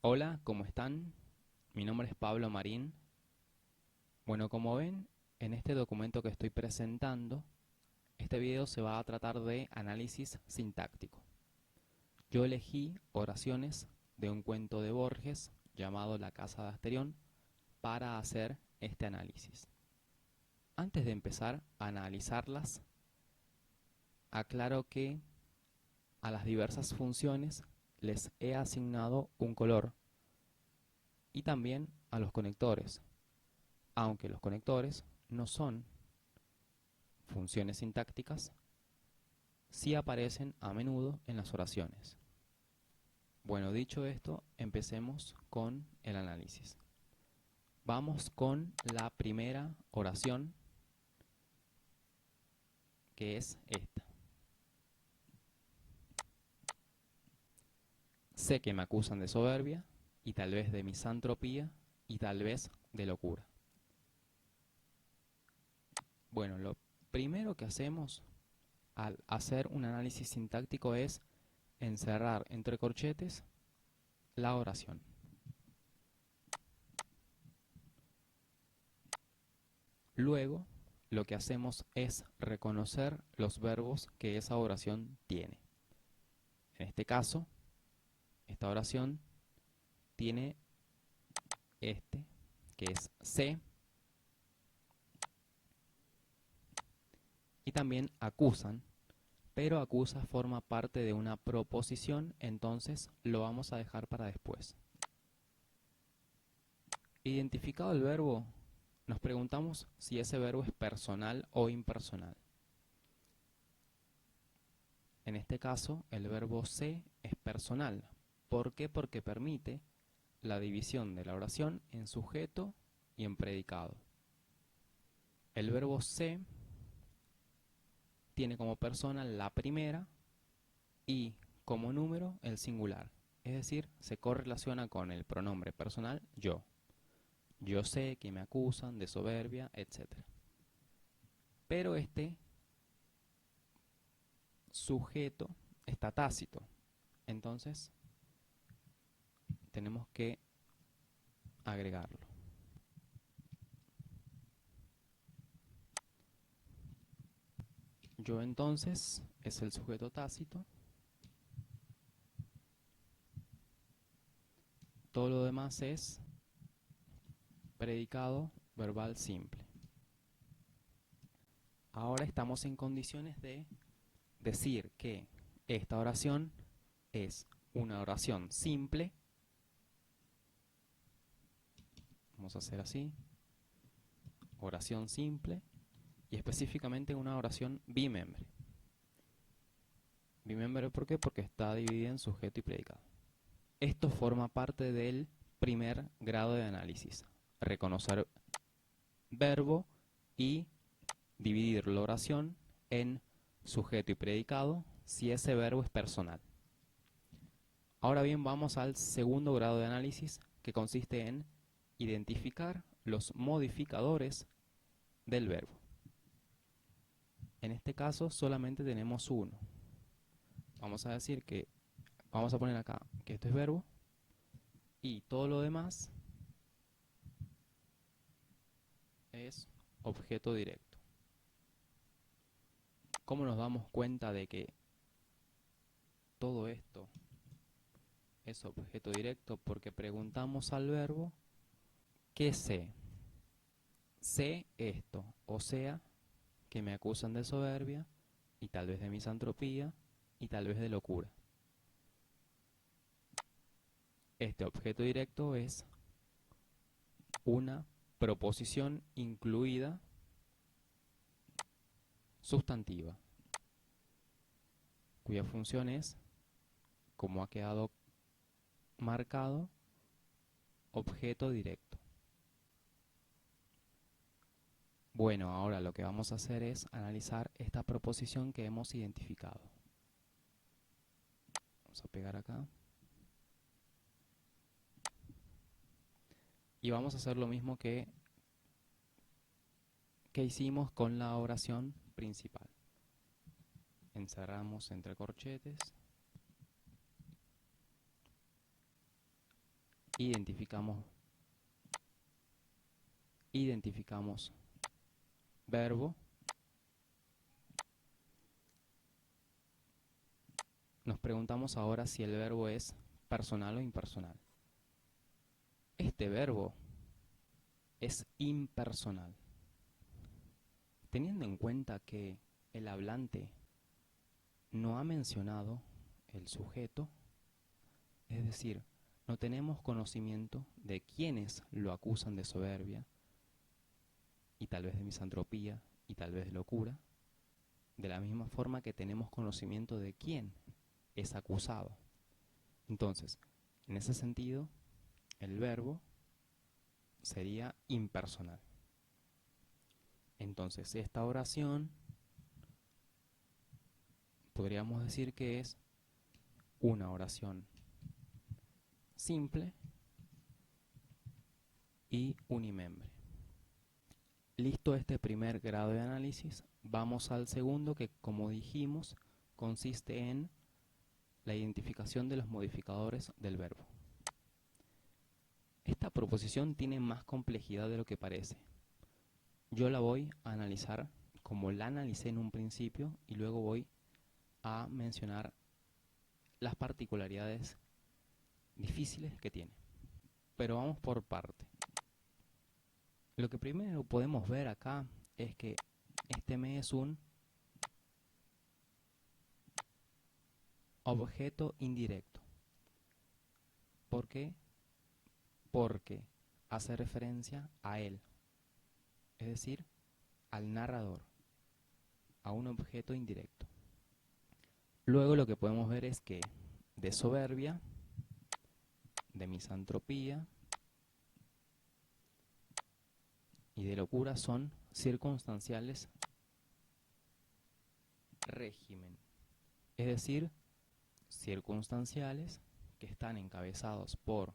Hola, ¿cómo están? Mi nombre es Pablo Marín. Bueno, como ven, en este documento que estoy presentando, este video se va a tratar de análisis sintáctico. Yo elegí oraciones de un cuento de Borges llamado La Casa de Asterión para hacer este análisis. Antes de empezar a analizarlas, aclaro que a las diversas funciones les he asignado un color y también a los conectores, aunque los conectores no son funciones sintácticas, sí aparecen a menudo en las oraciones. Bueno, dicho esto, empecemos con el análisis. Vamos con la primera oración, que es esta. Sé que me acusan de soberbia, y tal vez de misantropía, y tal vez de locura. Bueno, lo primero que hacemos al hacer un análisis sintáctico es encerrar entre corchetes la oración. Luego, lo que hacemos es reconocer los verbos que esa oración tiene. En este caso, esta oración tiene este, que es sé, y también acusan, pero acusa forma parte de una proposición, entonces lo vamos a dejar para después. Identificado el verbo, nos preguntamos si ese verbo es personal o impersonal. En este caso, el verbo sé es personal. ¿Por qué? Porque permite la división de la oración en sujeto y en predicado. El verbo sé tiene como persona la primera y como número el singular. Es decir, se correlaciona con el pronombre personal yo. Yo sé que me acusan de soberbia, etc. Pero este sujeto está tácito. Entonces, tenemos que agregarlo. Yo entonces es el sujeto tácito. Todo lo demás es predicado verbal simple. Ahora estamos en condiciones de decir que esta oración es una oración simple. Vamos a hacer así. Oración simple. Y específicamente una oración bimembre. Bimembre, ¿por qué? Porque está dividida en sujeto y predicado. Esto forma parte del primer grado de análisis. Reconocer verbo y dividir la oración en sujeto y predicado si ese verbo es personal. Ahora bien, vamos al segundo grado de análisis, que consiste en identificar los modificadores del verbo. En este caso solamente tenemos uno. Vamos a decir que, vamos a poner acá que esto es verbo y todo lo demás es objeto directo. ¿Cómo nos damos cuenta de que todo esto es objeto directo? Porque preguntamos al verbo ¿qué sé? Sé esto, o sea, que me acusan de soberbia y tal vez de misantropía y tal vez de locura. Este objeto directo es una proposición incluida sustantiva, cuya función es, como ha quedado marcado, objeto directo. Bueno, ahora lo que vamos a hacer es analizar esta proposición que hemos identificado. Vamos a pegar acá. Y vamos a hacer lo mismo que hicimos con la oración principal. Encerramos entre corchetes identificamos verbo. Nos preguntamos ahora si el verbo es personal o impersonal. Este verbo es impersonal. Teniendo en cuenta que el hablante no ha mencionado el sujeto, es decir, no tenemos conocimiento de quiénes lo acusan de soberbia, y tal vez de misantropía, y tal vez de locura, de la misma forma que tenemos conocimiento de quién es acusado. Entonces, en ese sentido, el verbo sería impersonal. Entonces, esta oración podríamos decir que es una oración simple y unimembre. Listo este primer grado de análisis, vamos al segundo que, como dijimos, consiste en la identificación de los modificadores del verbo. Esta proposición tiene más complejidad de lo que parece. Yo la voy a analizar como la analicé en un principio y luego voy a mencionar las particularidades difíciles que tiene. Pero vamos por parte. Lo que primero podemos ver acá es que este me es un objeto indirecto. ¿Por qué? Porque hace referencia a él, es decir, al narrador, a un objeto indirecto. Luego lo que podemos ver es que de soberbia, de misantropía y de locura son circunstanciales régimen, es decir, circunstanciales que están encabezados por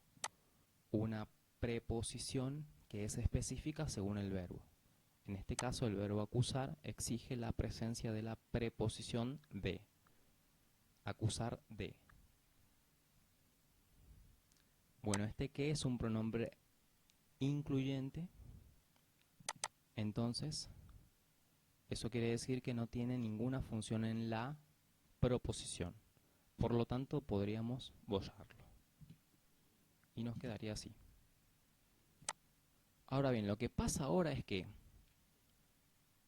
una preposición que es específica según el verbo. En este caso, el verbo acusar exige la presencia de la preposición de. Acusar de. Bueno, este que es un pronombre incluyente, entonces eso quiere decir que no tiene ninguna función en la proposición. Por lo tanto, podríamos borrarlo. Y nos quedaría así. Ahora bien, lo que pasa ahora es que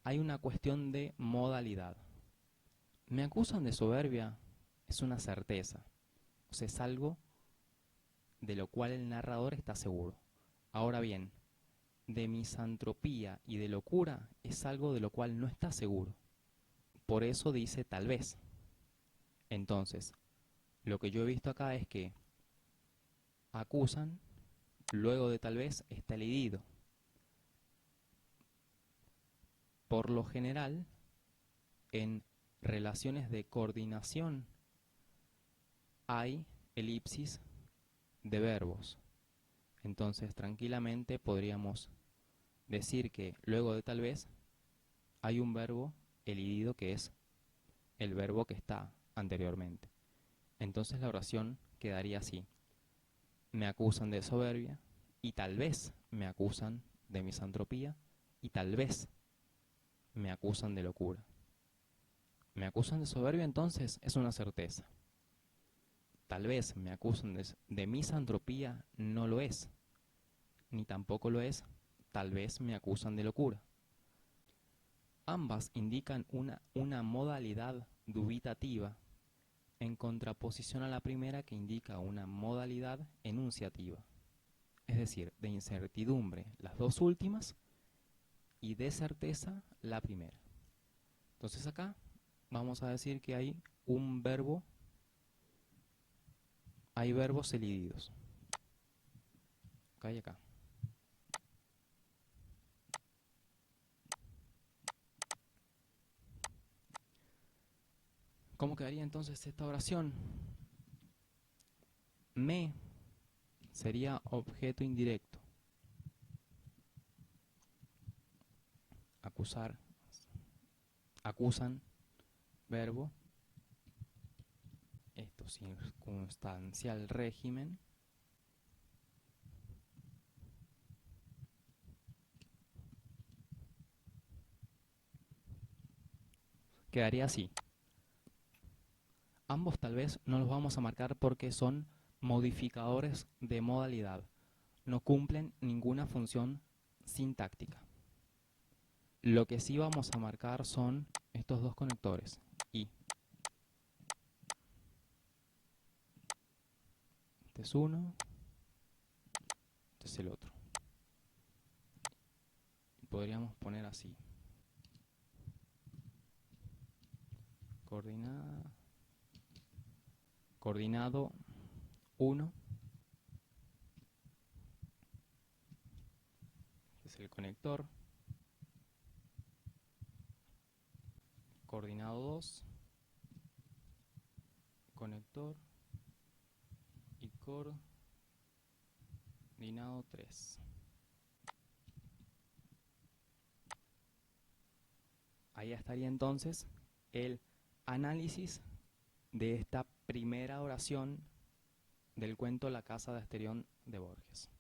hay una cuestión de modalidad. Me acusan de soberbia, es una certeza. O sea, es algo de lo cual el narrador está seguro. Ahora bien, de misantropía y de locura es algo de lo cual no está seguro. Por eso dice tal vez. Entonces, lo que yo he visto acá es que acusan, luego de tal vez está el idido. Por lo general, en relaciones de coordinación hay elipsis de verbos. Entonces, tranquilamente podríamos decir que luego de tal vez hay un verbo elidido que es el verbo que está anteriormente. Entonces la oración quedaría así: me acusan de soberbia y tal vez me acusan de misantropía y tal vez me acusan de locura. Me acusan de soberbia, entonces es una certeza. Tal vez me acusan de misantropía, no lo es, ni tampoco lo es, tal vez me acusan de locura. Ambas indican una modalidad dubitativa en contraposición a la primera, que indica una modalidad enunciativa, es decir, de incertidumbre las dos últimas y de certeza la primera. Entonces acá vamos a decir que hay un verbo, hay verbos elididos, acá y acá. ¿Cómo quedaría entonces esta oración? Me sería objeto indirecto. Acusar, acusan, verbo. Esto circunstancial régimen. quedaría así. Ambos tal vez no los vamos a marcar porque son modificadores de modalidad. No cumplen ninguna función sintáctica. Lo que sí vamos a marcar son estos dos conectores. Y este es uno, este es el otro. Y podríamos poner así. Coordinado 1. Este es el conector. Coordinado 2. Conector. Y coordinado 3. Ahí estaría entonces el análisis de esta primera oración del cuento La casa de Asterión de Borges.